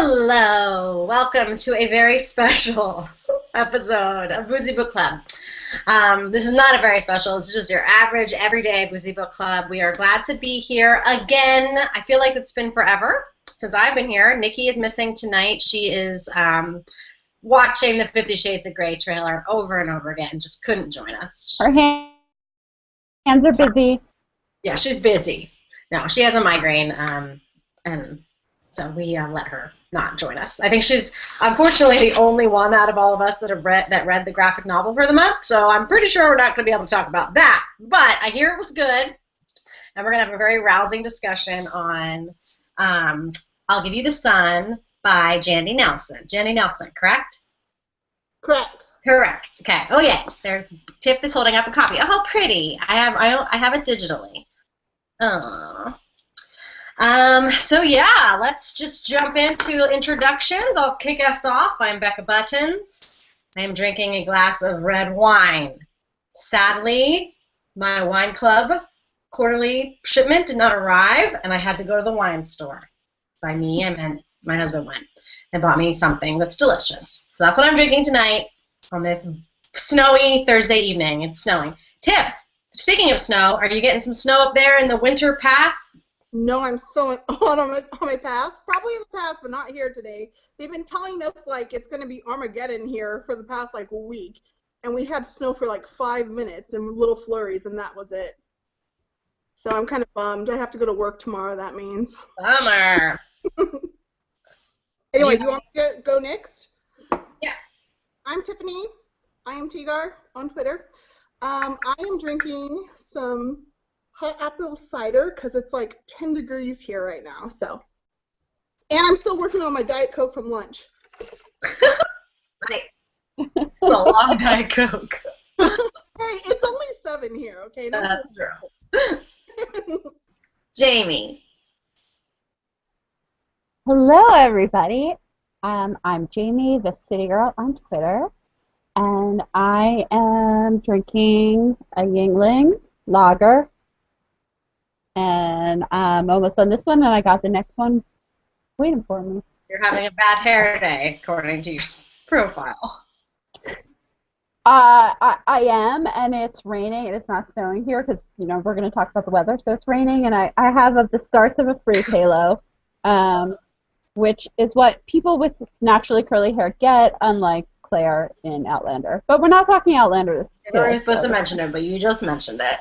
Hello, welcome to a very special episode of Boozy Book Club. This is not a very special, it's just your average, everyday Boozy Book Club. We are glad to be here again. I feel like it's been forever since I've been here. Nikki is missing tonight. She is watching the 50 Shades of Grey trailer over and over again. Just couldn't join us. Her hands are busy. Yeah, she's busy. No, she has a migraine, and so we let her not join us. I think she's unfortunately the only one out of all of us that read the graphic novel for the month. So I'm pretty sure we're not going to be able to talk about that. But I hear it was good, and we're going to have a very rousing discussion on "I'll Give You the Sun" by Jandy Nelson. Jandy Nelson, correct? Correct. Correct. Okay. Oh yeah. There's Tiff that's holding up a copy. Oh, how pretty! I have it digitally. Oh. So yeah, let's just jump into introductions. I'll kick us off. I'm Becca Buttons. I am drinking a glass of red wine. Sadly, my wine club quarterly shipment did not arrive, and I had to go to the wine store. By me, I meant my husband went and bought me something that's delicious. So that's what I'm drinking tonight on this snowy Thursday evening. It's snowing. Tip, speaking of snow, are you getting some snow up there in the winter pass? No, I'm so on my pass. Probably in the past, but not here today. They've been telling us like it's going to be Armageddon here for the past like week, and we had snow for like 5 minutes and little flurries, and that was it. So I'm kind of bummed. I have to go to work tomorrow. That means. Bummer. Anyway, do you want me to go next? Yeah. I'm Tiffany. I am Tigar on Twitter. I am drinking some hot apple cider because it's like 10 degrees here right now. So, and I'm still working on my Diet Coke from lunch. Right. A long Diet Coke. Hey, it's only 7 here, okay? No, that's true. Jamie. Hello, everybody. I'm Jamie, the City Girl on Twitter, and I am drinking a Yingling lager, and I'm almost on this one, and I got the next one waiting for me. You're having a bad hair day, according to your profile. I am, and it's raining, and it's not snowing here, because, you know, we're going to talk about the weather, so it's raining, and I have the starts of a fruit halo, which is what people with naturally curly hair get, unlike Claire in Outlander. But we're not talking Outlander. You were supposed to mention it, but you just mentioned it.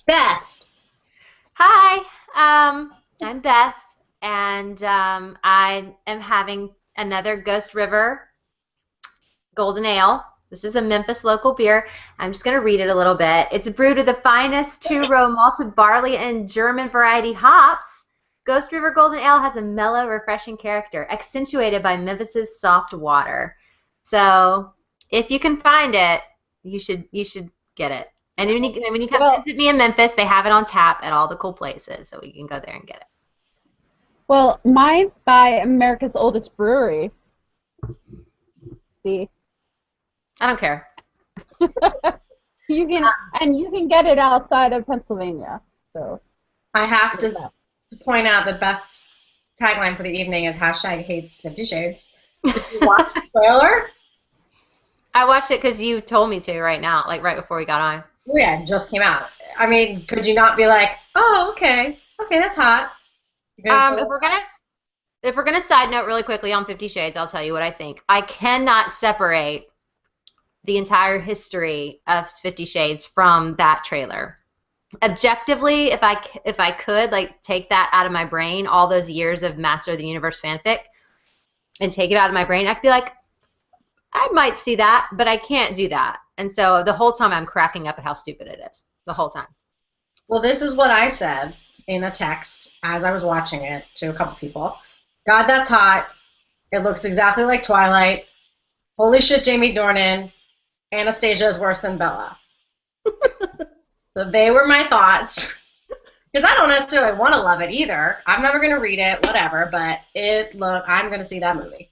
Beth. Hi, I'm Beth, and I am having another Ghost River Golden Ale. This is a Memphis local beer. I'm just going to read it a little bit. It's brewed with the finest two-row malted barley and German variety hops. Ghost River Golden Ale has a mellow, refreshing character, accentuated by Memphis's soft water. So, if you can find it, you should get it. And when you come visit me in Memphis, they have it on tap at all the cool places, so you can go there and get it. Well, mine's by America's oldest brewery. See? I don't care. You can get it outside of Pennsylvania. So I have to point out that Beth's tagline for the evening is #hates 50 Shades. Did you watch the trailer? I watched it because you told me to right now, like right before we got on. Oh, yeah, it just came out. I mean, could you not be like, oh, okay, that's hot. If we're gonna side note really quickly on 50 Shades, I'll tell you what I think. I cannot separate the entire history of 50 Shades from that trailer. Objectively, if I could like take that out of my brain, all those years of Master of the Universe fanfic, and take it out of my brain, I could be like, I might see that, but I can't do that. And so the whole time I'm cracking up at how stupid it is. The whole time. Well, this is what I said in a text as I was watching it to a couple people. God, that's hot. It looks exactly like Twilight. Holy shit, Jamie Dornan. Anastasia is worse than Bella. So they were my thoughts. Because I don't necessarily want to love it either. I'm never going to read it, whatever, but I'm going to see that movie.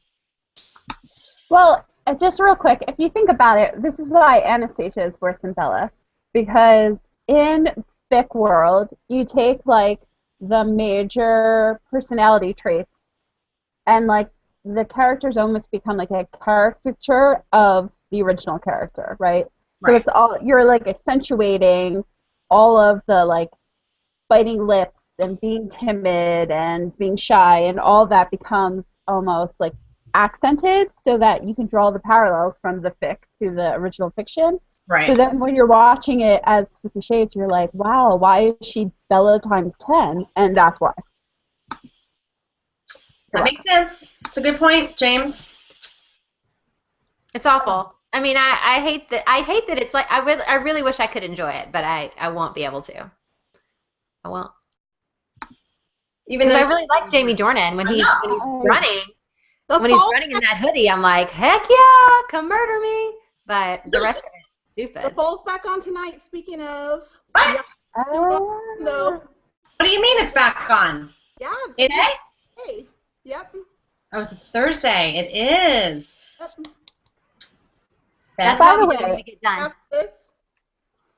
Well, just real quick, if you think about it, this is why Anastasia is worse than Bella. Because in fic world, you take, like, the major personality traits, and like the characters almost become like a caricature of the original character, right? So Right. it's all, you're like accentuating all of the like biting lips and being timid and being shy, and all that becomes almost like accented so that you can draw the parallels from the fic to the original fiction. Right. So then when you're watching it as 50 Shades, you're like, wow, why is she Bella times 10? And that's why. That makes sense. It's a good point, James. It's awful. I mean, I hate that. I hate that it's like I really wish I could enjoy it, but I won't be able to. I won't. Even Because though I really like Jamie Dornan when he's running. When he's running in that hoodie, I'm like, heck yeah, come murder me. But the rest of it, The stupid. poll's back on tonight. Speaking of, What? no, What do you mean it's back on? yeah, Today? hey, yep. Oh, it's Thursday. It is. That's By what the we do when way, we get done. After this,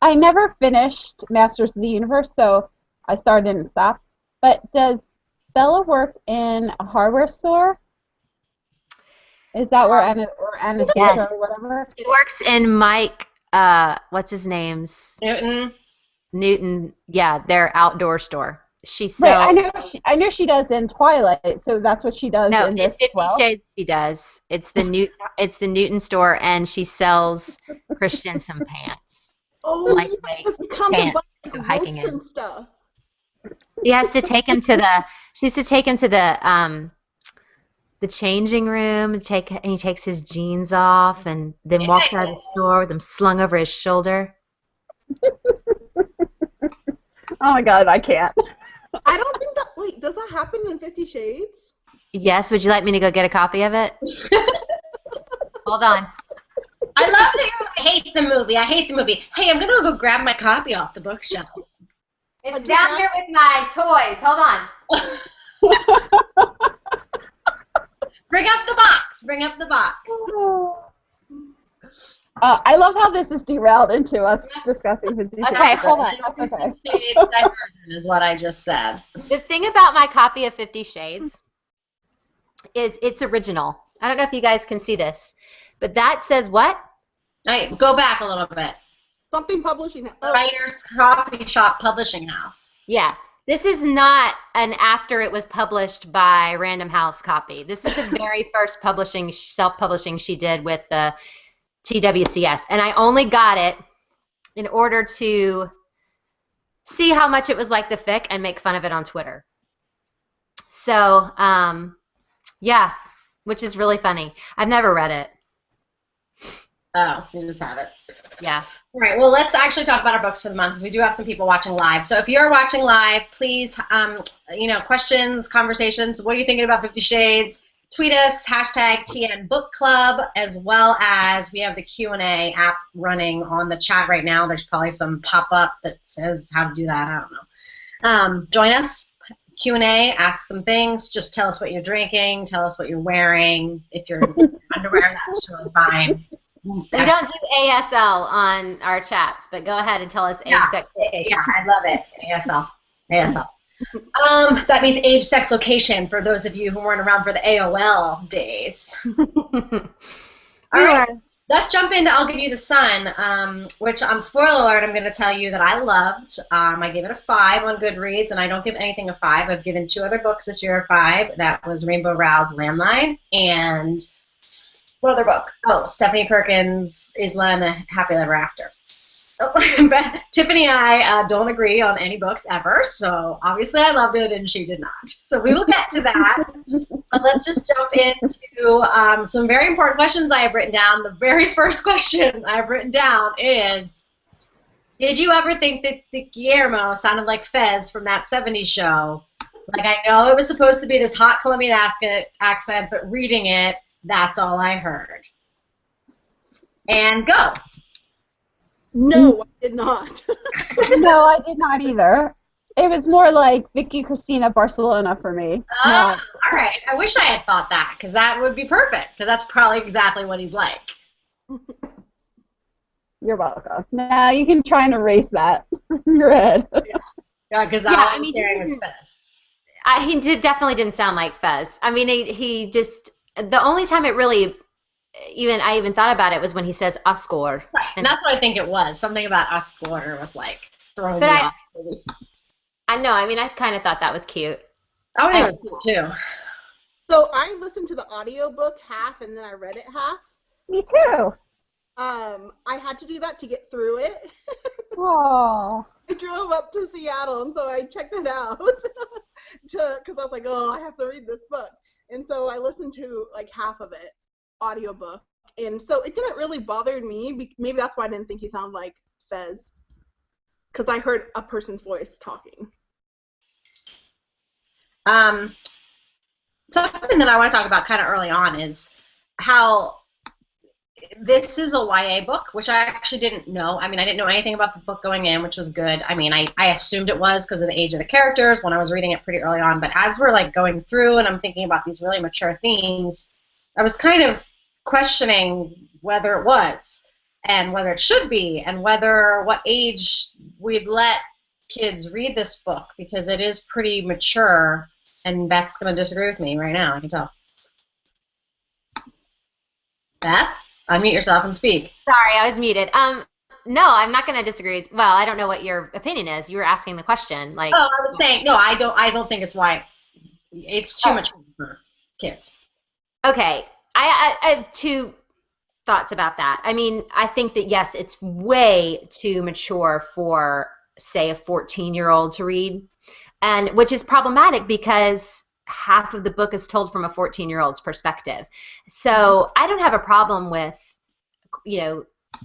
I never finished Masters of the Universe, so I started and stopped. But does Bella work in a hardware store? Is that where Anastasia Yes. or whatever? He works in Mike, what's his name's? Newton, yeah, their outdoor store. She's so Right, I know she does in Twilight, so that's what she does no, in in this 50 as well. Shades she does. It's the Newton store, and she sells Christian some pants. Lightweight it comes in pants to go like hiking ropes in. and stuff. She has to take him to the changing room, and he takes his jeans off and then walks out of the store with them slung over his shoulder. Oh my god, I can't. I don't think that. Wait, does that happen in 50 Shades? Yes, would you like me to go get a copy of it? Hold on. I love that you hate the movie. I hate the movie. Hey, I'm going to go grab my copy off the bookshelf. It's down here with my toys. Hold on. Bring up the box. Bring up the box. I love how this is derailed into us discussing 50 Shades. Okay, hold on. That's okay. Shades diversion is what I just said. The thing about my copy of 50 Shades is it's original. I don't know if you guys can see this, but that says what? Hey, go back a little bit. Something publishing. Oh, Writer's Coffee Shop Publishing House. Yeah. This is not an after it was published by Random House copy. This is the very first self-publishing she did with the TWCS. And I only got it in order to see how much it was like the fic and make fun of it on Twitter. So, yeah, which is really funny. I've never read it. Oh, you just have it. Yeah. All right, well, let's actually talk about our books for the month because we do have some people watching live. So if you're watching live, please, questions, conversations, what are you thinking about 50 Shades? Tweet us, hashtag TN Book Club, as well as we have the Q&A app running on the chat right now. There's probably some pop-up that says how to do that. I don't know. Join us, Q&A, ask some things. Just tell us what you're drinking. Tell us what you're wearing. If you're in underwear, that's really fine. We don't do ASL on our chats, but go ahead and tell us age, sex, location. Yeah, I love it. ASL. That means age, sex, location for those of you who weren't around for the AOL days. All right, let's jump into I'll Give You the Sun, which, spoiler alert, I'm going to tell you that I loved. I gave it a 5 on Goodreads, and I don't give anything a 5. I've given 2 other books this year a 5. That was Rainbow Rowell's Landline and what other book? Oh, Stephanie Perkins' Isla and the Happy Ever After. But Tiffany and I don't agree on any books ever, so obviously I loved it and she did not. So we will get to that. But let's just jump into some very important questions I have written down. The very first question I have written down is, did you ever think that the Guillermo sounded like Fez from that 70s show? Like, I know it was supposed to be this hot Colombian accent, but reading it, that's all I heard. And go. no, I did not. No, I did not either. It was more like Vicky Cristina Barcelona for me. All right. I wish I had thought that, because that would be perfect, because that's probably exactly what he's like. You're welcome. Now you can try and erase that from your head. Yeah, because Yeah, I was hearing his Fez. definitely didn't sound like Fez. I mean, he just, the only time it really, I even thought about it was when he says Oscar. Right, and that's what I think it was. Something about Oscar was like throwing But me off. I know, I mean, I kind of thought that was cute. I think it was cute too. So I listened to the audiobook half and then I read it half. Me too. I had to do that to get through it. Oh. I drove up to Seattle, and so I checked it out because I was like, oh, I have to read this book. And so I listened to like half of it, audiobook. And so it didn't really bother me. Maybe that's why I didn't think he sounded like Fez, because I heard a person's voice talking. Something that I want to talk about kind of early on is how this is a YA book, which I actually didn't know. I mean, I didn't know anything about the book going in, which was good. I mean, I assumed it was because of the age of the characters when I was reading it pretty early on. But as we're like going through and I'm thinking about these really mature themes, I was kind of questioning whether it was and whether it should be and what age we'd let kids read this book, because it is pretty mature. And Beth's going to disagree with me right now, I can tell. Beth, unmute yourself and speak. Sorry, I was muted. No, I'm not going to disagree. Well, I don't know what your opinion is. You were asking the question. Like, oh, I was saying, no, I don't think it's why. It's too much for kids. Okay, I have two thoughts about that. I mean, I think that, yes, it's way too mature for, say, a 14-year-old to read, and which is problematic because half of the book is told from a 14-year-old's perspective. So I don't have a problem with,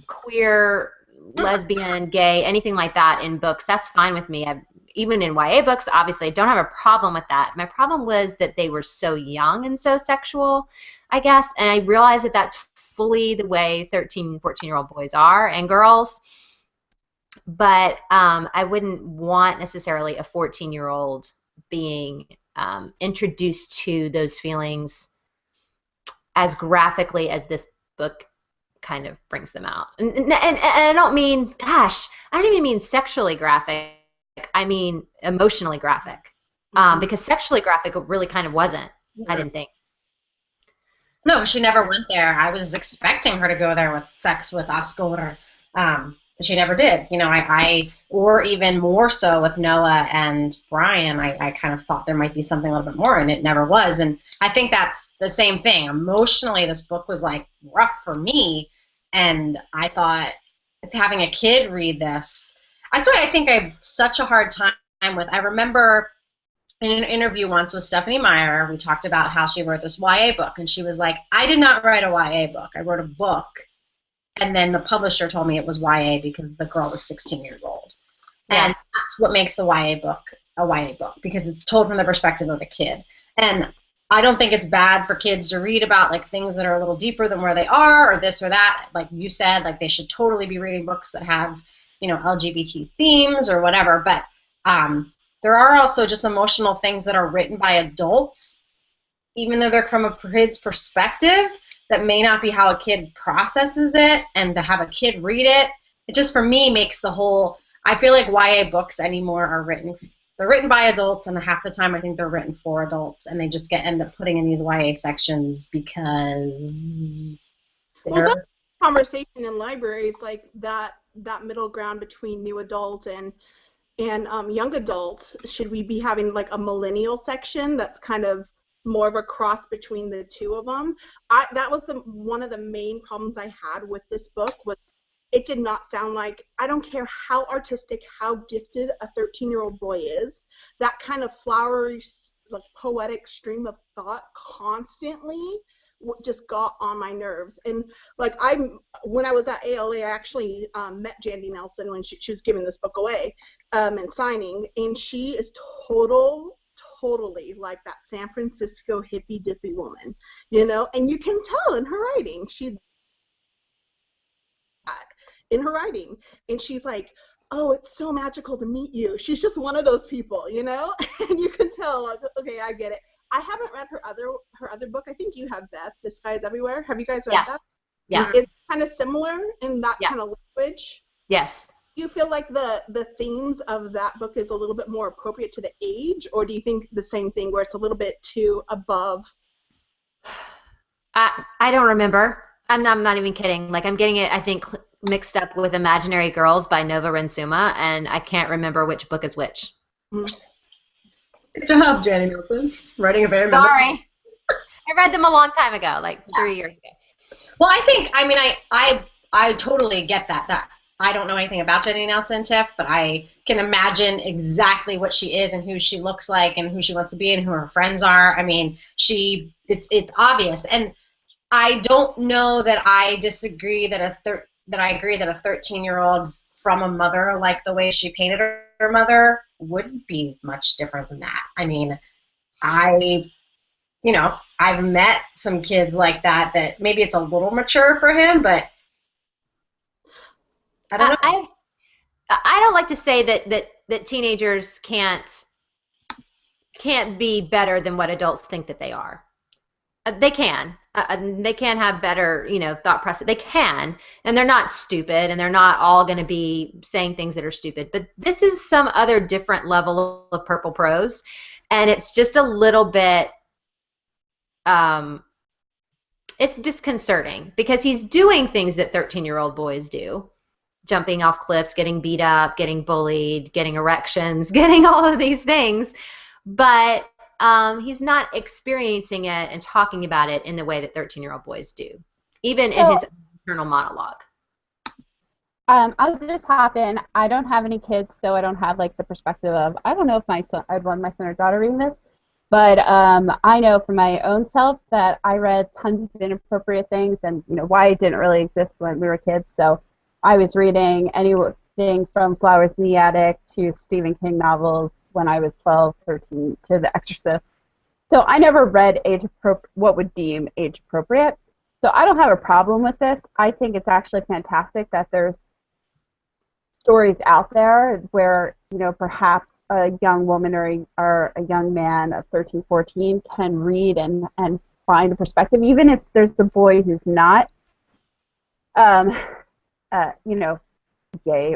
queer, lesbian, gay, anything like that in books. That's fine with me. Even in YA books, obviously, I don't have a problem with that. My problem was that they were so young and so sexual, I guess, and I realized that that's fully the way 13, 14-year-old boys are and girls. But I wouldn't want necessarily a 14-year-old being introduced to those feelings as graphically as this book kind of brings them out. And I don't mean, gosh, I don't even mean sexually graphic. I mean emotionally graphic. Because sexually graphic it really kind of wasn't, I didn't think. No, she never went there. I was expecting her to go there with sex with Oscar. She never did. Or even more so with Noah and Brian, I kind of thought there might be something a little bit more, and it never was. And I think that's the same thing. Emotionally, this book was like rough for me, and I thought having a kid read this, that's why I think I have such a hard time with. I remember in an interview once with Stephanie Meyer, we talked about how she wrote this YA book, and she was like, I did not write a YA book. I wrote a book. And then the publisher told me it was YA because the girl was 16 years old. Yeah. And that's what makes a YA book a YA book, because it's told from the perspective of a kid. And I don't think it's bad for kids to read about like things that are a little deeper than where they are, or this or that. Like you said, like they should totally be reading books that have, LGBT themes or whatever. But there are also just emotional things that are written by adults, even though they're from a kid's perspective, that may not be how a kid processes it, and to have a kid read it, it just for me makes the whole, I feel like YA books anymore are they're written by adults, and half the time I think they're written for adults, and they just end up putting in these YA sections because well, that's a conversation in libraries, like that middle ground between new adult and young adults. Should we be having like a millennial section that's kind of more of a cross between the two of them? That was one of the main problems I had with this book. Was it did not sound like, I don't care how artistic, how gifted a 13-year-old boy is, that kind of flowery, like poetic stream of thought constantly just got on my nerves. And like when I was at ALA, I actually met Jandy Nelson when she was giving this book away and signing, and she is totally like that San Francisco hippie dippy woman, and you can tell in her writing, and she's like, oh, it's so magical to meet you. She's just one of those people, and you can tell, like, okay, I get it. I haven't read her other book. I think you have, Beth, The Sky's Everywhere. Have you guys read that? Yeah. Is it kind of similar in that kind of language? Yes. you feel like the themes of that book is a little bit more appropriate to the age, or do you think the same thing where it's a little bit too above? I don't remember. I'm not even kidding. Like, I'm getting it, I think, mixed up with Imaginary Girls by Nova Rensuma, and I can't remember which book is which. Mm. Good job, Jandy Nielsen. Writing a very Sorry. I read them a long time ago, like 3 years ago. Well, I mean, I totally get that I don't know anything about Jandy Nelson, Tiff, but I can imagine exactly what she is and who she looks like and who she wants to be and who her friends are. I mean, it's obvious, and I don't know that I disagree that I agree that a 13-year-old from a mother like the way she painted her mother would be much different than that. I mean, I've met some kids like that maybe it's a little mature for him, but I don't know. I don't like to say that teenagers can't be better than what adults think that they are. They can. They can have better, thought process. They can, and they're not stupid, and they're not all going to be saying things that are stupid. But this is some other different level of purple prose, and it's just a little bit. It's disconcerting because he's doing things that 13-year-old boys do. Jumping off cliffs, getting beat up, getting bullied, getting erections, getting all of these things. But he's not experiencing it and talking about it in the way that 13-year-old boys do, even in his internal monologue. I'll just hop in. I don't have any kids, so I don't have like the perspective of, I don't know if I'd want my son or daughter reading this, but I know for my own self that I read tons of inappropriate things, and why it didn't really exist when we were kids. So I was reading anything from Flowers in the Attic to Stephen King novels when I was 12, 13, to The Exorcist. So I never read what would deem age appropriate. So I don't have a problem with this. I think it's actually fantastic that there's stories out there where, perhaps a young woman or a young man of 13, 14 can read and find a perspective, even if there's a boy who's not gay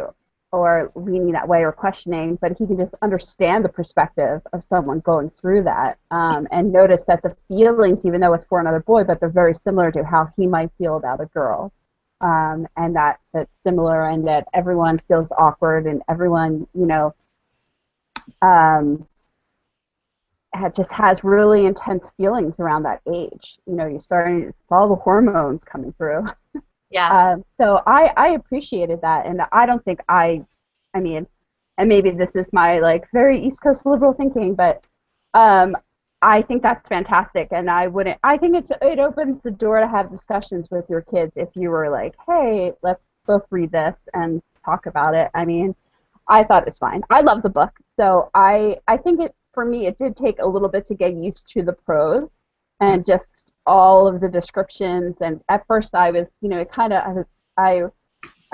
or leaning that way or questioning, but he can just understand the perspective of someone going through that, and notice that the feelings, even though it's for another boy, but they're very similar to how he might feel about a girl, and that's similar, and that everyone feels awkward, and everyone, just has really intense feelings around that age. You're starting to see all the hormones coming through. Yeah. So I appreciated that, and I don't think I mean, and maybe this is my very East Coast liberal thinking, but I think that's fantastic, and I think it opens the door to have discussions with your kids if you were like, hey, let's both read this and talk about it. I mean, I thought it was fine. I love the book, so I think for me it did take a little bit to get used to the prose and just all of the descriptions, and at first I was, I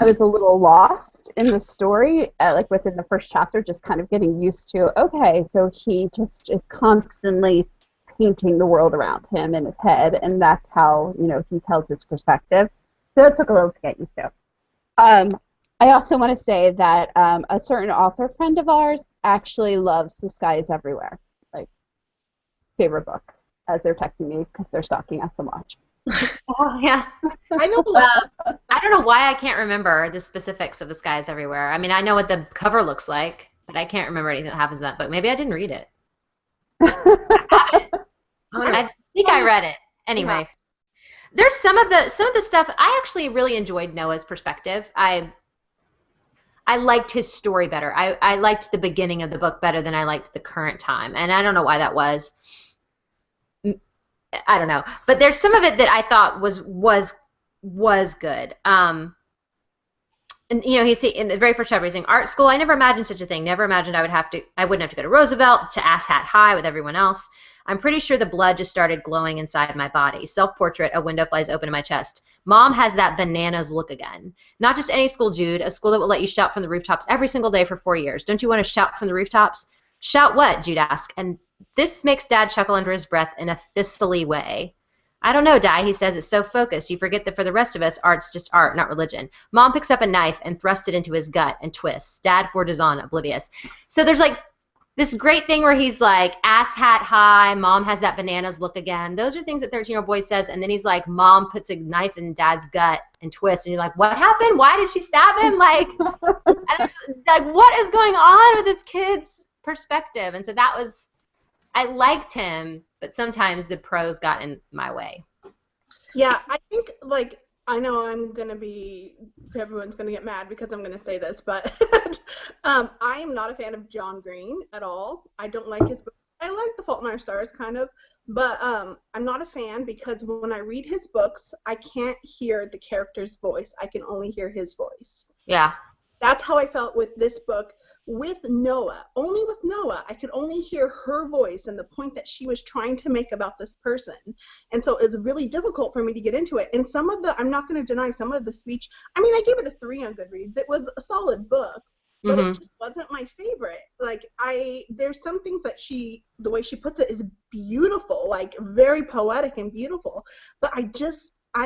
was a little lost in the story, within the first chapter, just kind of getting used to, okay, so he just is constantly painting the world around him in his head, and that's how, he tells his perspective. So it took a little to get used to. I also want to say that a certain author friend of ours actually loves The Sky is Everywhere, favorite book, as they're texting me because they're stalking us so much. Oh, yeah. I know. I don't know why I can't remember the specifics of The Sky is Everywhere. I mean, I know what the cover looks like, but I can't remember anything that happens in that book. Maybe I didn't read it. I think I read it. Anyway, yeah. There's some of the stuff. I actually really enjoyed Noah's perspective. I liked his story better. I liked the beginning of the book better than I liked the current time, and I don't know why that was. I don't know, but there's some of it that I thought was good. And he's in the very first chapter, he's saying art school. I never imagined such a thing. Never imagined I wouldn't have to go to Roosevelt to ass hat high with everyone else. I'm pretty sure the blood just started glowing inside my body. Self-portrait, a window flies open in my chest. Mom has that bananas look again. Not just any school, Jude. A school that will let you shout from the rooftops every single day for 4 years. Don't you want to shout from the rooftops? Shout what? Jude asked. And this makes Dad chuckle under his breath in a thistly way. I don't know, Di, he says, it's so focused. You forget that for the rest of us, art's just art, not religion. Mom picks up a knife and thrusts it into his gut and twists. Dad forges on, oblivious. So there's like this great thing where he's like ass hat high, mom has that bananas look again. Those are things that 13-year-old boy says, and then he's like, mom puts a knife in dad's gut and twists, and you're like, what happened? Why did she stab him? Like, like what is going on with this kid's perspective? And so that was, I liked him, but sometimes the prose got in my way. Yeah, I think, like, I know everyone's going to get mad because I'm going to say this, but I am not a fan of John Green at all. I don't like his book. I like The Fault in Our Stars, kind of, but I'm not a fan because when I read his books, I can't hear the character's voice. I can only hear his voice. Yeah. That's how I felt with this book. With Noah, only with Noah, I could only hear her voice and the point that she was trying to make about this person. And so it's really difficult for me to get into it. And some of the, I'm not going to deny some of the speech, I mean, I gave it a 3 on Goodreads. It was a solid book, but it just wasn't my favorite. Like, there's some things that the way she puts it is beautiful, like very poetic and beautiful. But I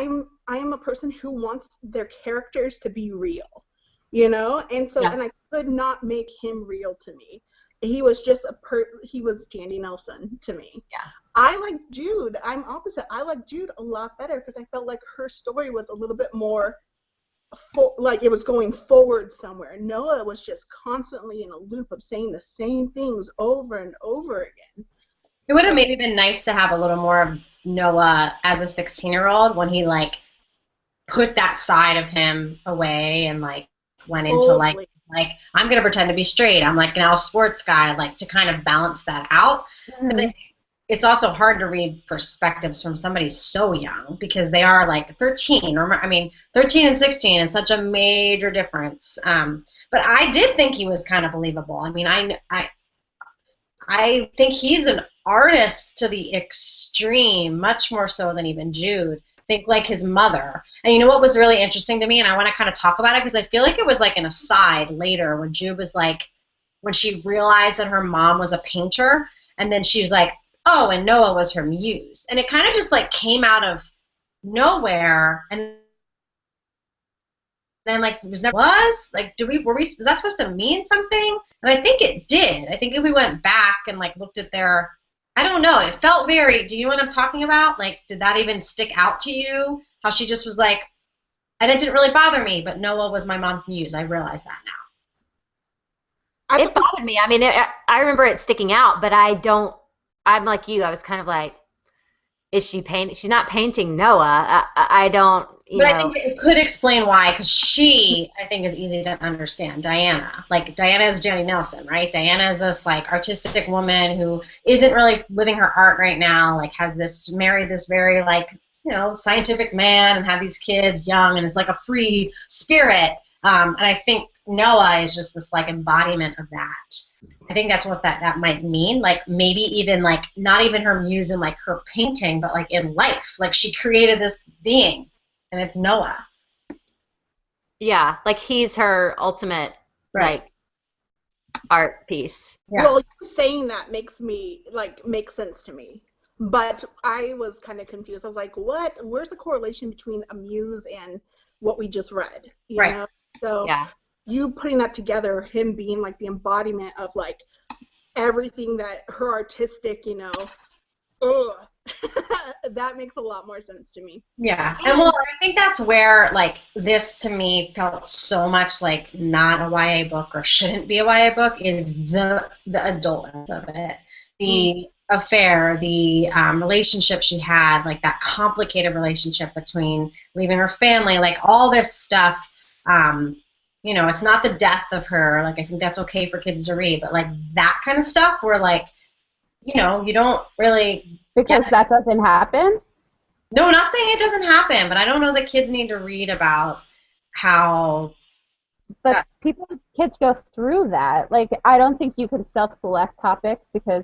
am a person who wants their characters to be real. You know, and so, and I could not make him real to me. He was just he was Jandy Nelson to me. Yeah. I like Jude. I'm opposite. I like Jude a lot better because I felt like her story was a little bit more, like it was going forward somewhere. Noah was just constantly in a loop of saying the same things over and over again. It would have maybe been nice to have a little more of Noah as a 16-year-old when he, like, put that side of him away and, like, went into like I'm gonna pretend to be straight. I'm like now a sports guy, like to kind of balance that out. It's also hard to read perspectives from somebody so young because they are like 13. I mean, 13 and 16 is such a major difference. But I did think he was kind of believable. I mean, I think he's an artist to the extreme, much more so than even Jude. Think like his mother. And you know what was really interesting to me, and I want to kind of talk about it because I feel like it was like an aside later when Jude was like, when she realized that her mom was a painter, and then she was like, oh, and Noah was her muse. And it kind of just like came out of nowhere, and then like was like was that supposed to mean something? And I think it did. I think if we went back and like looked at their, I don't know, it felt very, do you know what I'm talking about? Like, did that even stick out to you? How she just was like, and it didn't really bother me, but Noah was my mom's muse. I realize that now. It bothered me. I mean, I remember it sticking out, but I'm like you. I was kind of like, is she painting? She's not painting Noah. I don't, you know. I think it could explain why, because she, I think, is easy to understand. Diana. Like, Diana is Jandy Nelson, right? Diana is this, like, artistic woman who isn't really living her art right now, like, married this very, like, you know, scientific man and had these kids young and is, like, a free spirit. And I think Noah is just this, like, embodiment of that. I think that's what that might mean. Like, maybe even, like, not even her muse in, like, her painting, but, like, in life. Like, she created this being. And it's Noah. Yeah, like he's her ultimate, like, art piece. Yeah. Well, saying that makes sense to me. But I was kind of confused. I was like, what? Where's the correlation between a muse and what we just read? You know? So you putting that together, him being like the embodiment of like everything that her artistic, you know, that makes a lot more sense to me. Yeah, and well, I think that's where, like, this to me felt so much like not a YA book or shouldn't be a YA book is the adultness of it. The affair, the relationship she had, like that complicated relationship between leaving her family, like all this stuff. You know, it's not the death of her. Like, I think that's okay for kids to read, but like that kind of stuff where, like, you know, you don't really. Because that doesn't happen? No, not saying it doesn't happen, but I don't know that kids need to read about how. But kids go through that. Like, I don't think you can self-select topics because,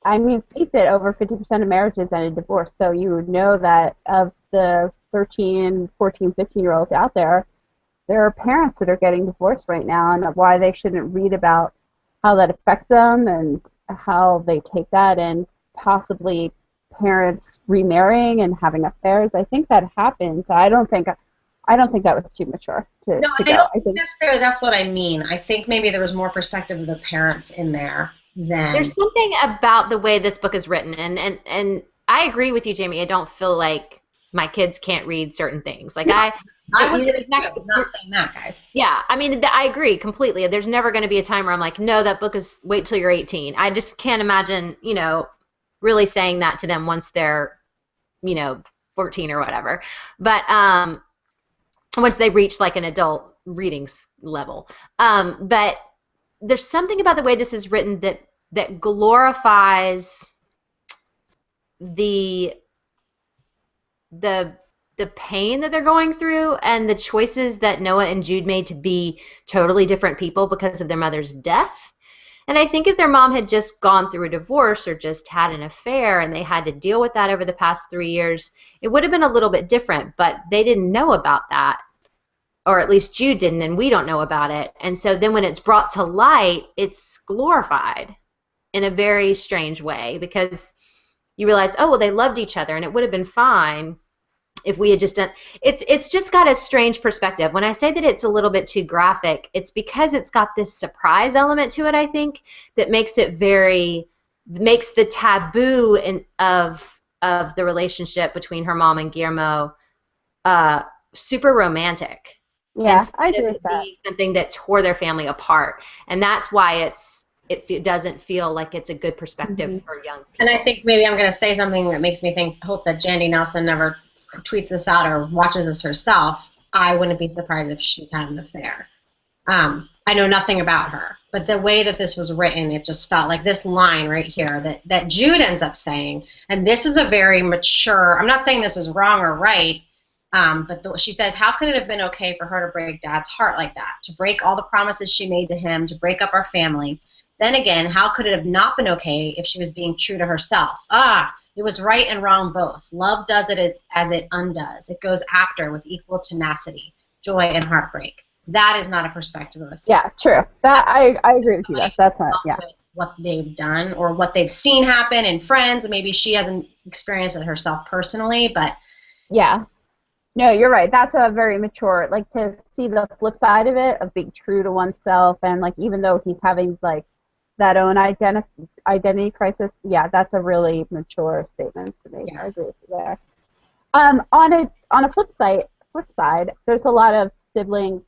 I mean, face it, over 50% of marriages end in divorce. So you would know that of the 13, 14, 15-year-olds out there are parents that are getting divorced right now, and why they shouldn't read about how that affects them and how they take that and possibly parents remarrying and having affairs. I think that happens. I don't think that was too mature to No, go. I don't necessarily that's what I mean. I think maybe there was more perspective of the parents in there than... There's something about the way this book is written, and I agree with you, Jamie. I don't feel like my kids can't read certain things. Like I would there's not saying that, guys. Yeah, I mean, I agree completely. There's never going to be a time where I'm like, no, that book is, wait till you're 18. I just can't imagine, really saying that to them once they're, 14 or whatever. But once they reach like an adult reading level. But there's something about the way this is written that glorifies the pain that they're going through and the choices that Noah and Jude made to be totally different people because of their mother's death. And I think if their mom had just gone through a divorce or just had an affair and they had to deal with that over the past 3 years, it would have been a little bit different, but they didn't know about that, or at least Jude didn't, and we don't know about it. And so then when it's brought to light, it's glorified in a very strange way because you realize, oh, well, they loved each other and it would have been fine if we had just done. It's just got a strange perspective. When I say that it's a little bit too graphic, it's because it's got this surprise element to it, I think, that makes the taboo of the relationship between her mom and Guillermo super romantic. Yeah, I agree with that. Something that tore their family apart, and that's why it doesn't feel like it's a good perspective for young people. And I think maybe I'm going to say something that makes me hope that Jandy Nelson never tweets this out or watches this herself. I wouldn't be surprised if she's had an affair. I know nothing about her, but the way that this was written, it just felt like this line right here that Jude ends up saying, and this is a very mature, I'm not saying this is wrong or right, but she says, how could it have been okay for her to break Dad's heart like that, to break all the promises she made to him, to break up our family? Then again, how could it have not been okay if she was being true to herself? It was right and wrong both. Love does it as it undoes. It goes after with equal tenacity, joy and heartbreak. That is not a perspective of a sister. Yeah, true. That I agree with you. That's not, yeah. What they've done or what they've seen happen in friends, and maybe she hasn't experienced it herself personally, but... Yeah. No, you're right. That's a very mature, like, to see the flip side of it, of being true to oneself, and, like, even though he's having, like, that own identity crisis, yeah, that's a really mature statement to make. Yeah. I agree with you there. On a flip side, there's a lot of sibling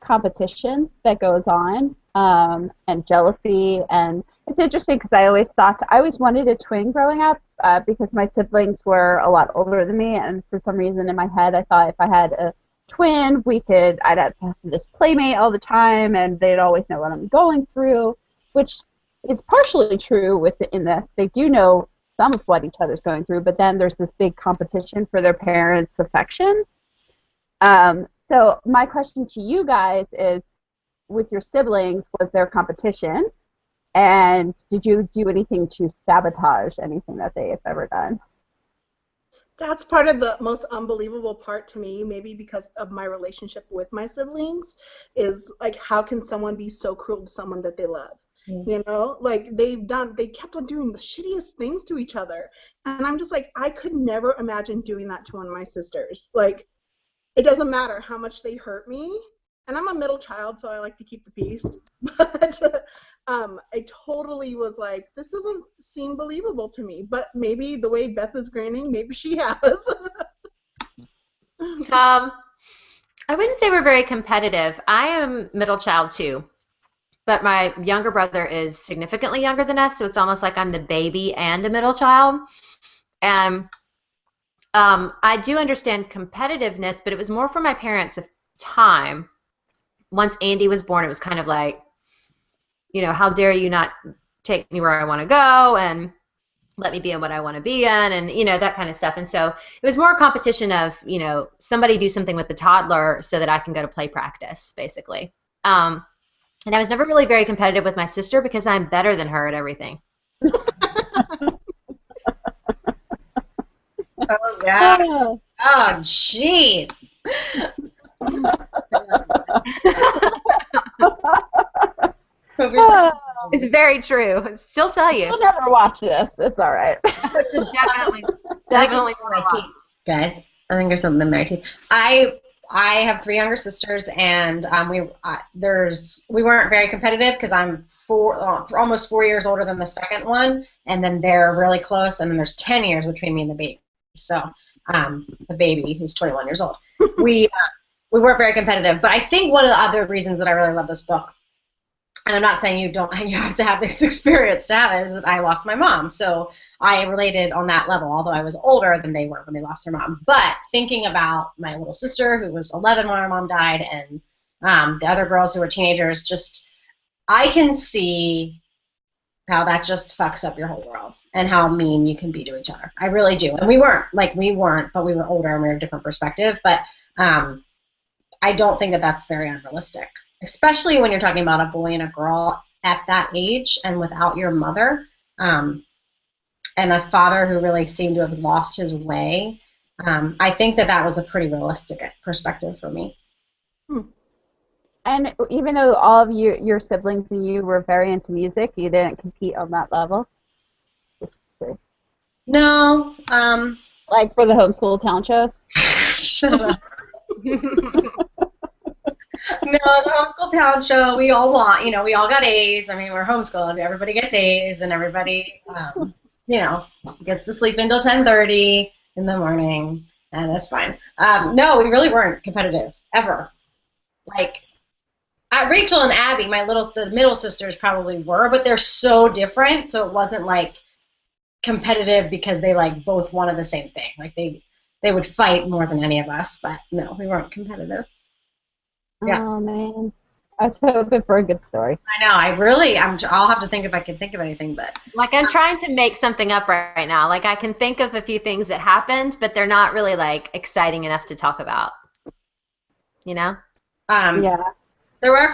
competition that goes on, and jealousy, and it's interesting because I always wanted a twin growing up, because my siblings were a lot older than me, and for some reason in my head I thought if I had a twin, I'd have this playmate all the time, and they'd always know what I'm going through, which is partially true in this. They do know some of what each other's going through, but then there's this big competition for their parents' affection. So my question to you guys is, with your siblings, was there competition? And did you do anything to sabotage anything that they have ever done? That's part of the most unbelievable part to me, maybe because of my relationship with my siblings, is like, how can someone be so cruel to someone that they love? You know, like they kept on doing the shittiest things to each other. And I'm just like, I could never imagine doing that to one of my sisters. Like, it doesn't matter how much they hurt me. And I'm a middle child, so I like to keep the peace. But I totally was like, this doesn't seem believable to me. But maybe the way Beth is grinning, maybe she has. I wouldn't say we're very competitive. I am middle child too. But my younger brother is significantly younger than us, so it's almost like I'm the baby and a middle child. And I do understand competitiveness, but it was more for my parents' of time. Once Andy was born, it was kind of like, how dare you not take me where I want to go and let me be in what I want to be in, and, that kind of stuff. And so it was more a competition of, somebody do something with the toddler so that I can go to play practice, basically. And I was never really very competitive with my sister because I'm better than her at everything. Oh, yeah. Oh, jeez. It's very true. She'll tell you. We'll never watch this. It's all right. You should definitely my teeth, guys. I think there's something in my teeth. I have 3 younger sisters, and we weren't very competitive because I'm almost 4 years older than the second one, and then they're really close, and then there's 10 years between me and the baby. So the baby, who's 21 years old, we weren't very competitive. But I think one of the other reasons that I really love this book, and I'm not saying you have to have this experience to have it, is that I lost my mom. So I related on that level, although I was older than they were when they lost their mom. But thinking about my little sister, who was 11 when her mom died, and the other girls who were teenagers, just I can see how that just fucks up your whole world and how mean you can be to each other. I really do. And we weren't, but we were older and we were a different perspective. But I don't think that that's very unrealistic, especially when you're talking about a boy and a girl at that age and without your mother. And a father who really seemed to have lost his way. I think that was a pretty realistic perspective for me. And even though all of your siblings and you were very into music, you didn't compete on that level? No. Like for the homeschool talent shows? Shut up. No, the homeschool talent show, we all got A's. I mean, we're homeschooled. Everybody gets A's, and everybody, gets to sleep until 10:30 in the morning, and that's fine. No, we really weren't competitive, ever. Like, Rachel and Abby, the middle sisters probably were, but they're so different, so it wasn't, like, competitive because they, like, both wanted the same thing. Like, they would fight more than any of us, but no, we weren't competitive. Yeah. Oh, man. I was hoping for a good story. I know. I'll have to think if I can think of anything, but. Like, I'm trying to make something up right now. Like, I can think of a few things that happened, but they're not really, like, exciting enough to talk about. You know? Yeah. There were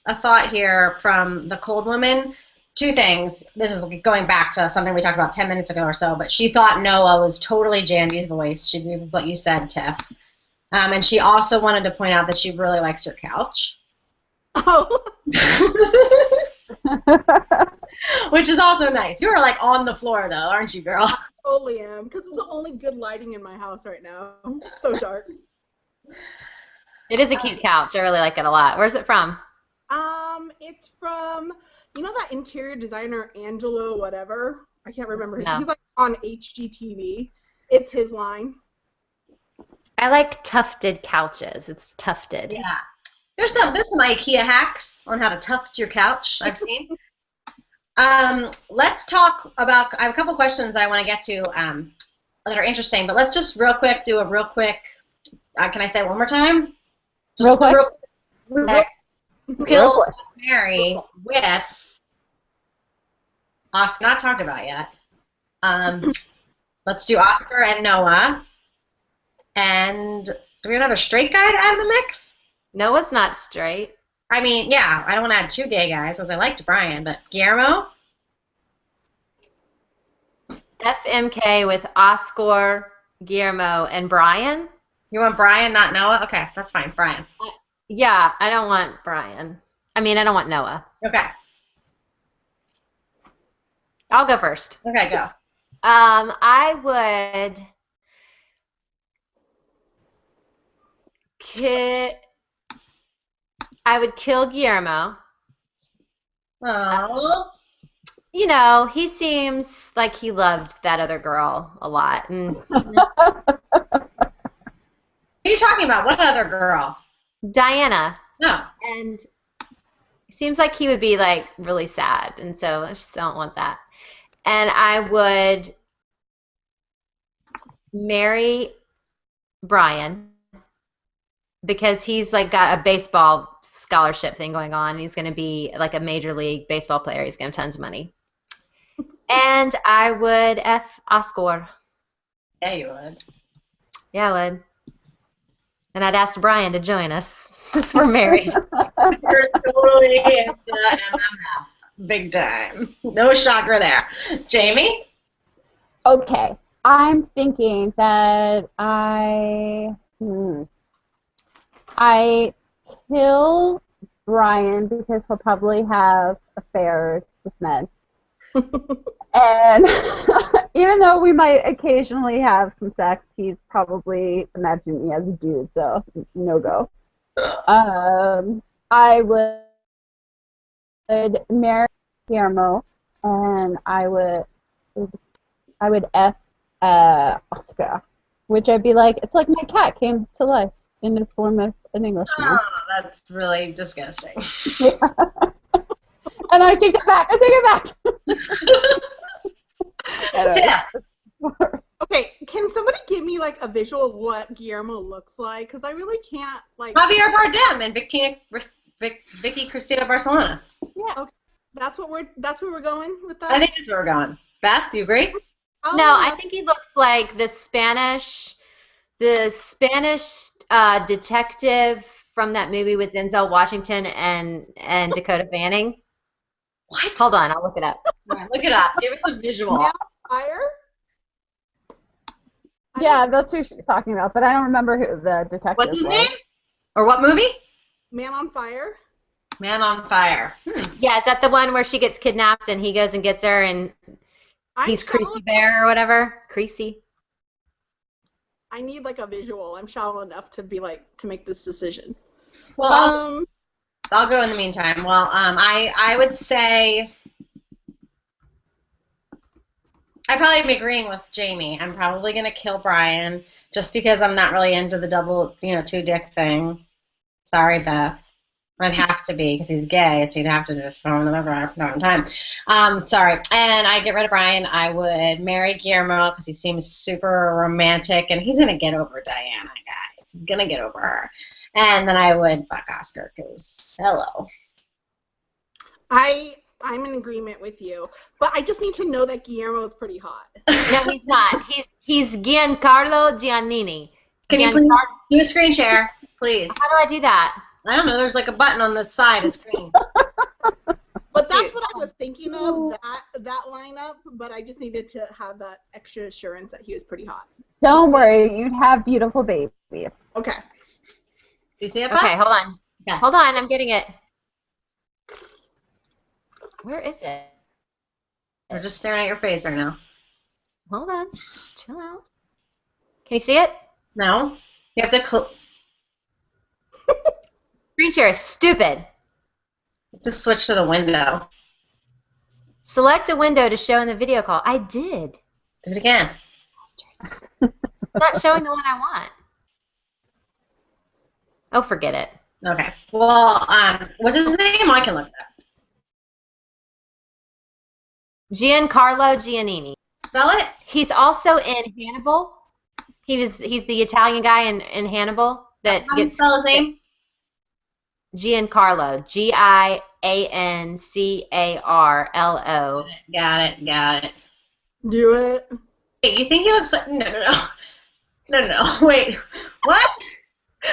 a thought here from the Cold Woman. 2 things. This is going back to something we talked about 10 minutes ago or so, but she thought Noah was totally Jandy's voice. She agreed with what you said, Tiff. And she also wanted to point out that she really likes her couch. Oh. Which is also nice. You are like on the floor though, aren't you, girl? I totally am, because it's the only good lighting in my house right now. It's so dark. It is a cute couch. I really like it a lot. Where's it from? It's from, that interior designer Angelo whatever. I can't remember his. No. He's like on HGTV. It's his line. I like tufted couches. It's tufted. Yeah. There's some IKEA hacks on how to tuft your couch I've seen. Let's talk about, I have a couple questions that I want to get to that are interesting, but let's just do a real quick, can I say it one more time? Real quick? Kill Mary with Oscar, not talked about yet. Let's do Oscar and Noah. And do we have another straight guy to add in the mix? Noah's not straight. I mean, yeah, I don't want to add 2 gay guys, as I liked Brian, but Guillermo? FMK with Oscar, Guillermo, and Brian. You want Brian, not Noah? Okay, that's fine. Brian. Yeah, I don't want Brian. I mean, I don't want Noah. Okay. I'll go first. Okay, go. I would kill Guillermo. Oh. He seems like he loved that other girl a lot. And What are you talking about? What other girl? Diana. No. And it seems like he would be, like, really sad. And so I just don't want that. And I would marry Brian because he's, like, got a baseball scholarship thing going on. He's going to be, like, a major league baseball player. He's going to have tons of money. And I would F Oscar. Yeah, you would. Yeah, I would. And I'd ask Brian to join us since we're married. You're totally into MMF. Big time. No shocker there. Jamie? Okay. I'm thinking that I kill Brian because he'll probably have affairs with men. And even though we might occasionally have some sex, he's probably imagined me as a dude, so no go. I would marry Guillermo, and I would F Oscar, which I'd be like, it's like my cat came to life in the form of an Englishman. Oh, that's really disgusting. Yeah. And I take it back. Yeah. Okay, can somebody give me like a visual of what Guillermo looks like? Because I really can't like. Javier Bardem and Vicky Cristina Barcelona. Yeah. Okay, that's where we're going with that. I think that's where we're going. Beth, do you agree? Oh, No, I think he looks like the Spanish detective from that movie with Denzel Washington and Dakota Fanning. What? Hold on, I'll look it up. All right, look it up. Give us a visual. Man on Fire. Yeah, that's who she's talking about, but I don't remember who the detective What's his was. name? Or what movie? Man on Fire. Man on Fire. Yeah, is that the one where she gets kidnapped and he goes and gets her and he's Creasy Bear or whatever? Creasy. I need like a visual. I'm shallow enough to be like to make this decision. Well, I'll go in the meantime. Well, I would say I probably am agreeing with Jamie. I'm probably gonna kill Brian just because I'm not really into the double, two dick thing. Sorry, Beth. I'd have to be because he's gay, so you'd have to just show him another time. Sorry. And I get rid of Brian. I would marry Guillermo because he seems super romantic, and he's gonna get over Diana, guys. He's gonna get over her. And then I would fuck Oscar because hello. I'm in agreement with you, but I just need to know that Guillermo is pretty hot. No, he's not. He's Giancarlo Giannini. Can you please do a screen share, please? How do I do that? I don't know. There's like a button on the side. It's green. But that's what I was thinking of, that lineup, but I just needed to have that extra assurance that he was pretty hot. Don't worry, you'd have beautiful babies. Okay. Do you see it, Beth? Okay, hold on. Yeah. Hold on, I'm getting it. Where is it? We're just staring at your face right now. Hold on. Chill out. Can you see it? No? You have to Screen share is stupid. just switch to the window. Select a window to show in the video call. I did. Do it again. It's not showing the one I want. Oh, forget it. Okay. Well, what's his name? I can look it up. Giancarlo Giannini. Spell it? He's also in Hannibal. He's the Italian guy in Hannibal that How do you gets spell his name? Giancarlo. Giancarlo. Got it. Do it. Hey, you think he looks like... No. Wait. What?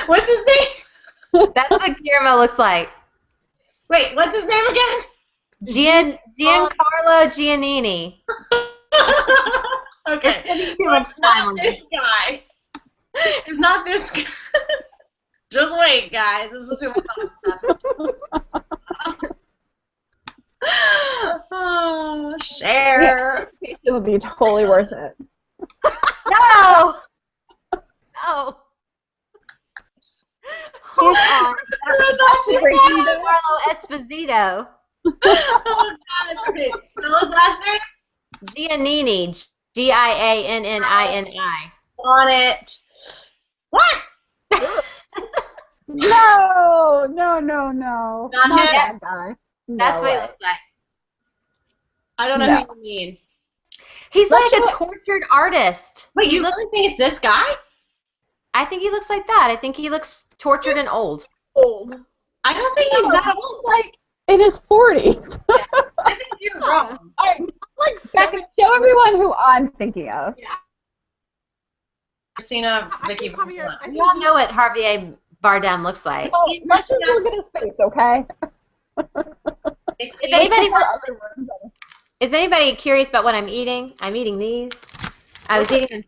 What's his name? That's what Guillermo looks like. Wait, what's his name again? Giancarlo Giannini. Okay. There's gonna be too much time on this. This guy. It's not this guy. Just wait, guys. This is who we're talking about. Oh, share. It would be totally worth it. No! No! Hold on. Giancarlo Esposito. Oh, gosh. Okay, spell his last name? Giannini. Giannini. On it. What? No. Not Not him? that guy. That's No what he way. looks like. I don't know No. who you mean. He's Let's like a show- tortured artist. Wait, you really think it's this guy? I think he looks like that. I think he looks tortured and old. Old. I don't think he's that old. Like in his 40s. I think you're wrong. All right, Like Becca, show everyone who I'm thinking of. Christina, I Vicky. think Javier, I We think all know what Javier Bardem looks like. Oh, let's just look at his face, okay? If anybody wants, is anybody curious about what I'm eating? I'm eating these. I was eating them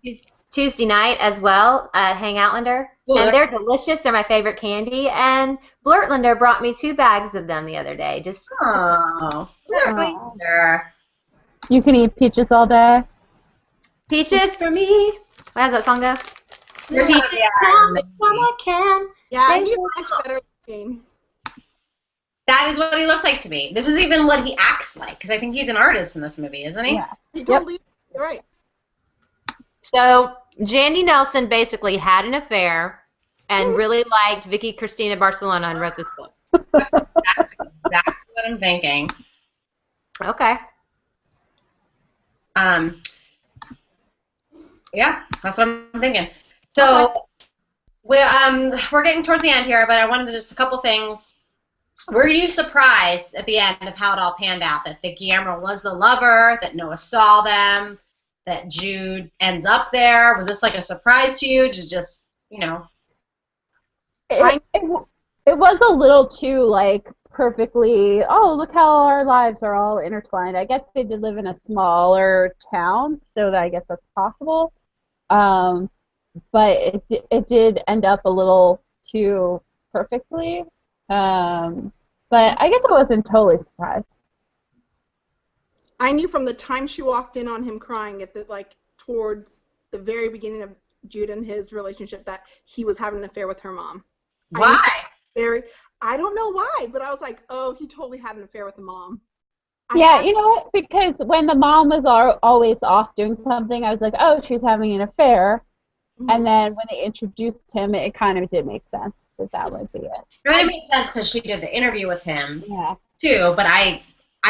Tuesday night as well at Hang Outlander. Well, And they're delicious. They're my favorite candy. And Blurtlander brought me 2 bags of them the other day. Just Oh, they're sweet. there. You can eat peaches all day. Peaches for me. How does that song go? There's Peaches one. come I can. Yeah, They he's will. much better looking. That is what he looks like to me. This is even what he acts like, because I think he's an artist in this movie, isn't he? Yeah. He totally, you're right. So Jandy Nelson basically had an affair and really liked Vicky Cristina Barcelona and wrote this book. That's exactly what I'm thinking. Okay. Yeah, that's what I'm thinking. So we're getting towards the end here, but I wanted to just a couple things. Were you surprised at the end of how it all panned out, that the Guillermo was the lover, that Noah saw them, that Jude ends up there? Was this like a surprise to you? To just, you know? It was a little too, like, perfectly, oh, look how our lives are all intertwined. I guess they did live in a smaller town, so I guess that's possible. But it did end up a little too perfectly. But I guess I wasn't totally surprised. I knew from the time she walked in on him crying at the towards the very beginning of Jude and his relationship that he was having an affair with her mom. Why? I don't know why, but I was like, oh, he totally had an affair with the mom. Yeah, you know what? Because when the mom was always off doing something, I was like, oh, she's having an affair. Mhm. And then when they introduced him, it kind of did make sense that would be it. I mean, it made sense because she did the interview with him, Yeah. too, but I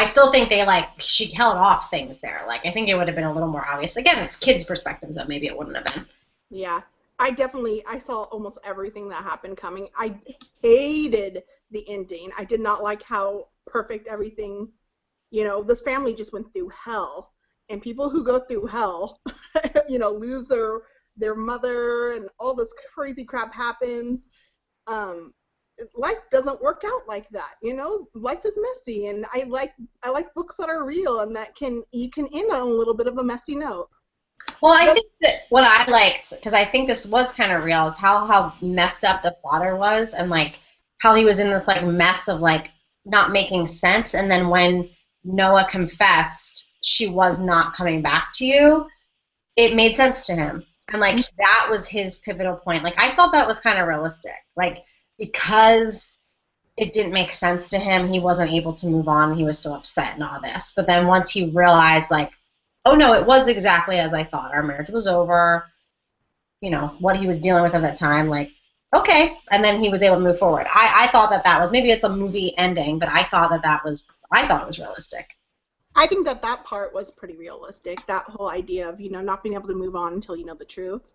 still think she held off things there. Like, I think it would have been a little more obvious. Again, it's kids' perspectives, so maybe it wouldn't have been. Yeah, I saw almost everything that happened coming. I hated the ending. I did not like how perfect everything, this family just went through hell. And people who go through hell, lose their mother and all this crazy crap happens. Life doesn't work out like that, Life is messy, and I like books that are real and that you can end on a little bit of a messy note. Well, I think that what I liked, because I think this was kind of real, is how messed up the father was, and how he was in this mess of not making sense. And then when Noah confessed she was not coming back to you, it made sense to him, and that was his pivotal point. I thought that was kind of realistic, because it didn't make sense to him, he wasn't able to move on. He was so upset and all this. But then once he realized, oh, no, it was exactly as I thought. Our marriage was over. What he was dealing with at that time, okay. And then he was able to move forward. I thought that was, maybe it's a movie ending, but I thought it was realistic. I think that part was pretty realistic, that whole idea of, not being able to move on until you know the truth.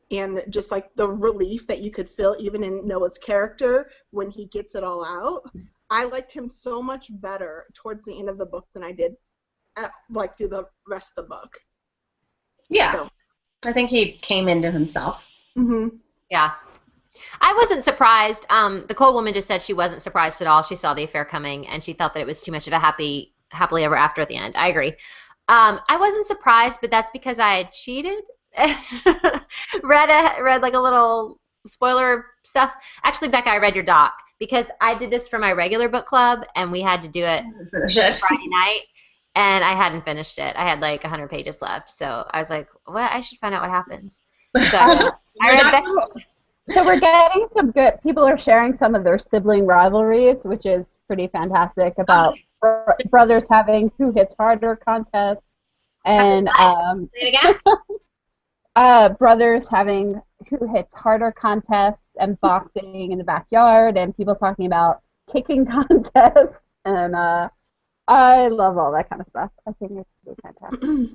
And just the relief that you could feel even in Noah's character when he gets it all out. I liked him so much better towards the end of the book than I did through the rest of the book. Yeah. So. I think he came into himself. Mm-hmm. Yeah. I wasn't surprised. The cold woman just said she wasn't surprised at all. She saw the affair coming, and she thought that it was too much of a happily ever after at the end. I agree. I wasn't surprised, but that's because I had cheated. read a little spoiler stuff. Actually, Becca, I read your doc because I did this for my regular book club, and we had to do it Friday night, and I hadn't finished it. I had 100 pages left, so I was like, "What? I should find out what happens." So I read Becca. So we're getting some good. People are sharing some of their sibling rivalries, which is pretty fantastic. About brothers having who hits harder contests, and Say it again. brothers having who hits harder contests and boxing in the backyard, and people talking about kicking contests, and I love all that kind of stuff. I think it's pretty fantastic.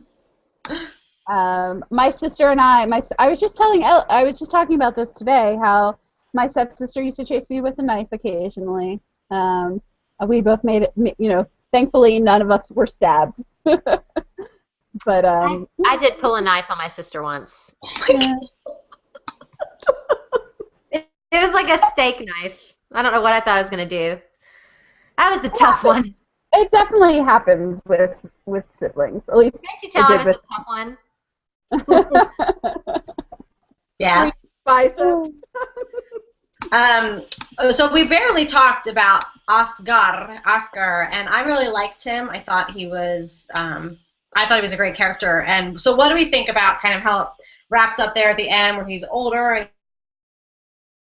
My sister and I was just talking about this today, how my stepsister used to chase me with a knife occasionally. We both made it, thankfully none of us were stabbed. But I did pull a knife on my sister once. It was like a steak knife. I don't know what I thought I was going to do. That was the tough one. It definitely happens with siblings. At least Can't you tell I was the tough one? Yeah. Biceps. So we barely talked about Oscar, and I really liked him. I thought he was a great character. And so what do we think about kind of how it wraps up there at the end where he's older and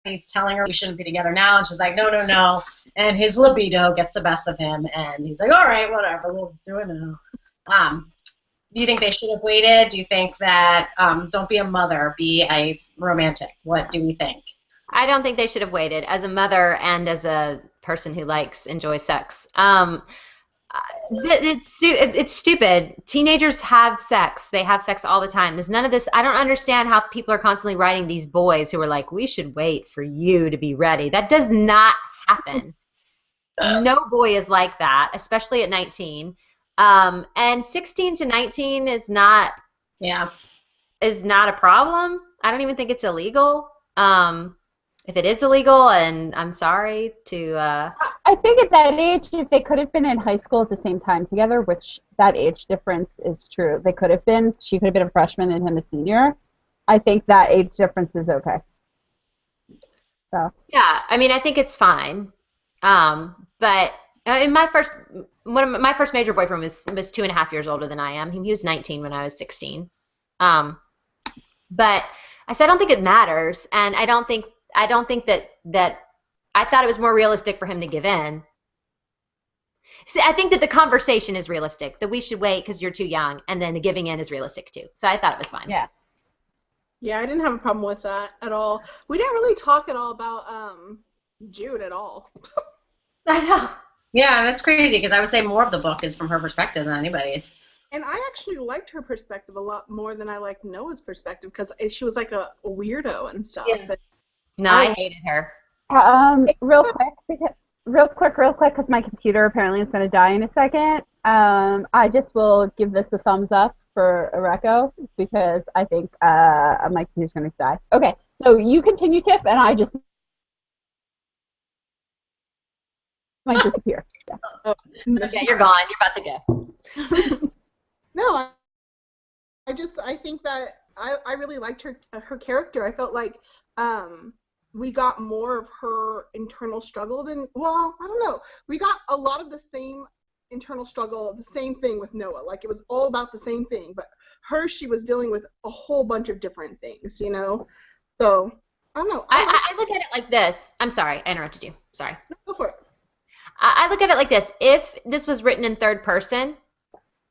he's telling her we shouldn't be together now, and she's like, no, no, no. And his libido gets the best of him, and he's like, all right, whatever, we'll do it now. Do you think they should have waited? Do you think that don't be a mother, be a romantic? What do we think? I don't think they should have waited. As a mother and as a person who enjoys sex, it's stupid. Teenagers have sex. They have sex all the time. There's none of this. I don't understand how people are constantly writing these boys who are like, we should wait for you to be ready. That does not happen. No boy is like that, especially at 19. And 16 to 19 is not a problem. I don't even think it's illegal. If it is illegal, and I'm sorry to... I think at that age, if they could have been in high school at the same time together, which that age difference is true, they could have been. She could have been a freshman and him a senior. I think that age difference is okay. So. Yeah, I mean, I think it's fine. But in my first major boyfriend was 2.5 years older than I am. He was 19 when I was 16. But I said I don't think it matters, and I don't think that I thought it was more realistic for him to give in. See, I think that the conversation is realistic, that we should wait because you're too young, and then the giving in is realistic too. So I thought it was fine. Yeah. Yeah, I didn't have a problem with that at all. We didn't really talk at all about Jude at all. I know. Yeah, that's crazy because I would say more of the book is from her perspective than anybody's. And I actually liked her perspective a lot more than I liked Noah's perspective because she was like a weirdo and stuff. Yeah. No, I hated her. Real quick, because my computer apparently is going to die in a second. I just will give this a thumbs up for Areco because I think my computer's going to die. Okay, so you continue, Tiff, and I just might disappear. Yeah. Okay, you're gone. You're about to go. No, I think that I really liked her character. I felt like we got more of her internal struggle than, well, I don't know. We got a lot of the same internal struggle, the same thing with Noah. Like, it was all about the same thing, but she was dealing with a whole bunch of different things, you know? So, I don't know. I look at it like this. I'm sorry, I interrupted you. Sorry. Go for it. I look at it like this. If this was written in third person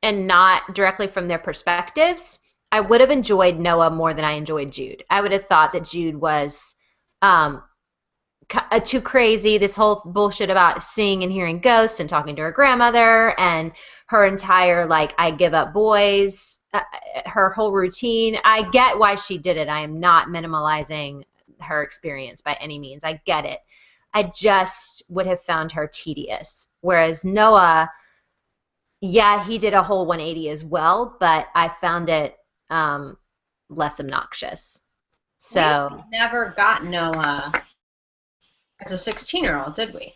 and not directly from their perspectives, I would have enjoyed Noah more than I enjoyed Jude. I would have thought that Jude was too crazy. This whole bullshit about seeing and hearing ghosts and talking to her grandmother and her entire, like, I give up boys, her whole routine. I get why she did it. I am not minimalizing her experience by any means. I get it. I just would have found her tedious. Whereas Noah, yeah, he did a whole 180 as well, but I found it less obnoxious. So we never got Noah as a 16-year-old, did we?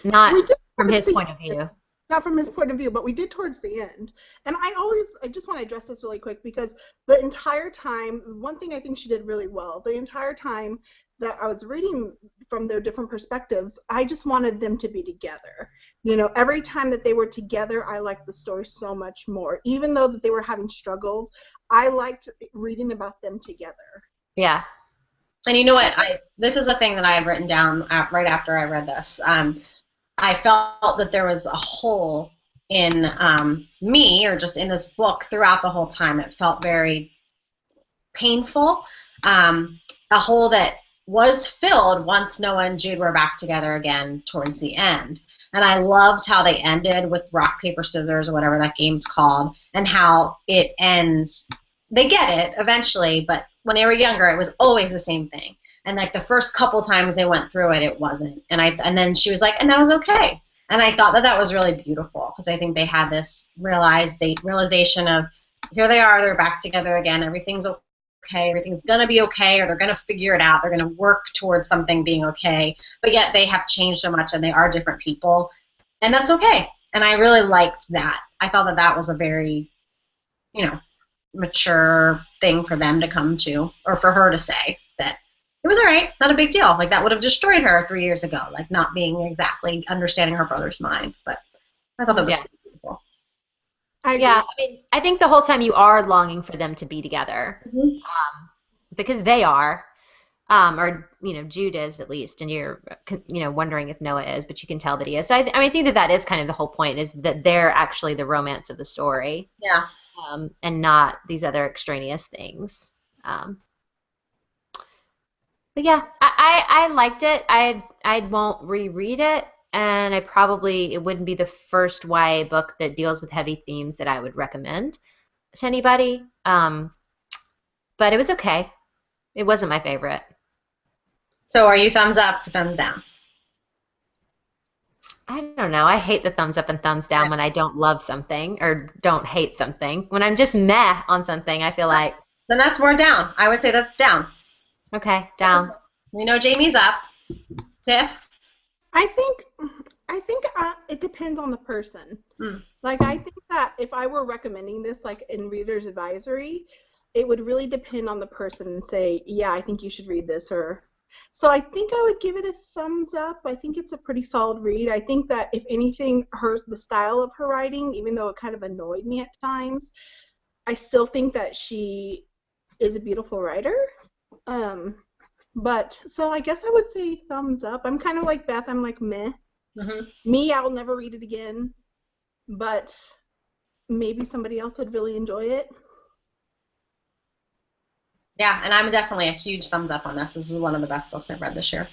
Not from his point of view. Not from his point of view, but we did towards the end. And I just want to address this really quick because the entire time, one thing I think she did really well, the entire time that I was reading from their different perspectives, I just wanted them to be together. You know, every time that they were together, I liked the story so much more. Even though that they were having struggles, I liked reading about them together. Yeah. And you know what? This is a thing that I had written down right after I read this. I felt that there was a hole in me, or just in this book throughout the whole time. It felt very painful. A hole that was filled once Noah and Jude were back together again towards the end. And I loved how they ended with rock, paper, scissors, or whatever that game's called, and how it ends. They get it eventually, but when they were younger, it was always the same thing. And like the first couple times they went through it, it wasn't. And then she was like, and that was okay. And I thought that was really beautiful because I think they had this realization of here they are, they're back together again, everything's okay, everything's going to be okay, or they're going to figure it out, they're going to work towards something being okay, but yet they have changed so much and they are different people, and that's okay. And I really liked that. I thought that was a very, mature thing for them to come to, or for her to say that it was all right, not a big deal. Like, that would have destroyed her 3 years ago, like not being exactly understanding her brother's mind. But I thought that was beautiful. Yeah, I mean, I think the whole time you are longing for them to be together, because they are, or Jude is at least, and you're wondering if Noah is, but you can tell that he is. So I mean, I think that is kind of the whole point, is that they're actually the romance of the story, and not these other extraneous things. But yeah, I liked it. I won't reread it. And it wouldn't be the first YA book that deals with heavy themes that I would recommend to anybody. But it was okay. It wasn't my favorite. So are you thumbs up or thumbs down? I don't know. I hate the thumbs up and thumbs down when I don't love something or don't hate something. When I'm just meh on something, I feel like. Then that's more down. I would say that's down. Okay, down. We know Jamie's up. Tiff? I think it depends on the person. Like, I think that if I were recommending this, like in Reader's Advisory, it would really depend on the person and say, yeah, I think you should read this. So I think I would give it a thumbs up. I think it's a pretty solid read. I think that if anything, the style of her writing, even though it kind of annoyed me at times, I still think that she is a beautiful writer. But so I guess I would say thumbs up. I'm kind of like Beth. I'm like meh. Me, I'll never read it again. But maybe somebody else would really enjoy it. Yeah, and I'm definitely a huge thumbs up on this. This is one of the best books I've read this year.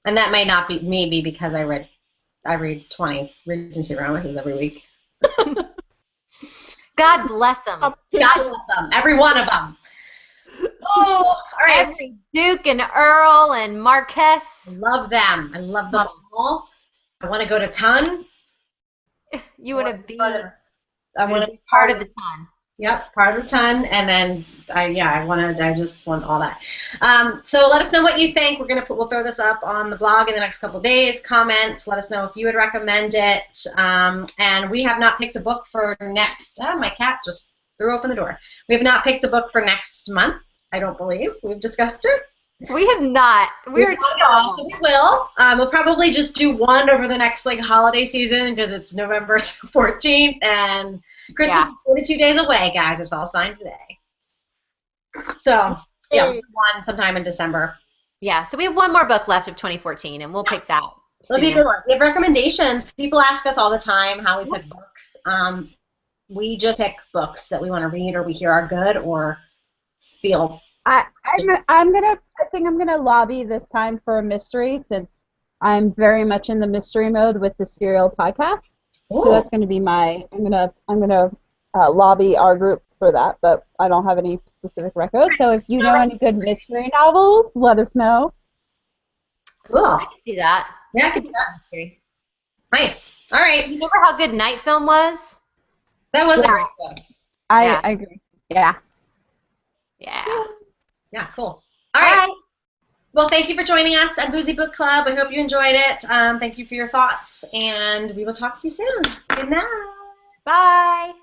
And that may not be maybe because I read 20 Regency romances every week. God bless them. God bless them. Every one of them. Oh, all right. Every Duke and Earl and Marquess. I love them. I love them all. I want to go to Ton. You want to be. I want to be part of the Ton. Yep, part of the Ton, and then I just want all that. So let us know what you think. We'll throw this up on the blog in the next couple of days. Comments. Let us know if you would recommend it. And we have not picked a book for next. My cat just threw open the door. We have not picked a book for next month. I don't believe we've discussed it. We have not. We're terrible. So we will. We'll probably just do one over the next holiday season because it's November 14th and Christmas is 42 days away, guys. It's all signed today. So one sometime in December. Yeah. So we have one more book left of 2014, and we'll pick that. It'll be a good one. We have recommendations. People ask us all the time how we pick books. We just pick books that we want to read or we hear are good or feel. I think I'm gonna lobby this time for a mystery since I'm very much in the mystery mode with the Serial podcast. Ooh. So that's gonna be I'm gonna lobby our group for that, but I don't have any specific records. So if you know any good mystery novels, let us know. Cool. I can do that. Yeah, I can do that. Mystery. Nice. All right. You remember how good Night Film was? That was a great book. I agree. Yeah. Yeah. Yeah, cool. All right. Well, thank you for joining us at Boozy Book Club. I hope you enjoyed it. Thank you for your thoughts, and we will talk to you soon. Good night. Bye.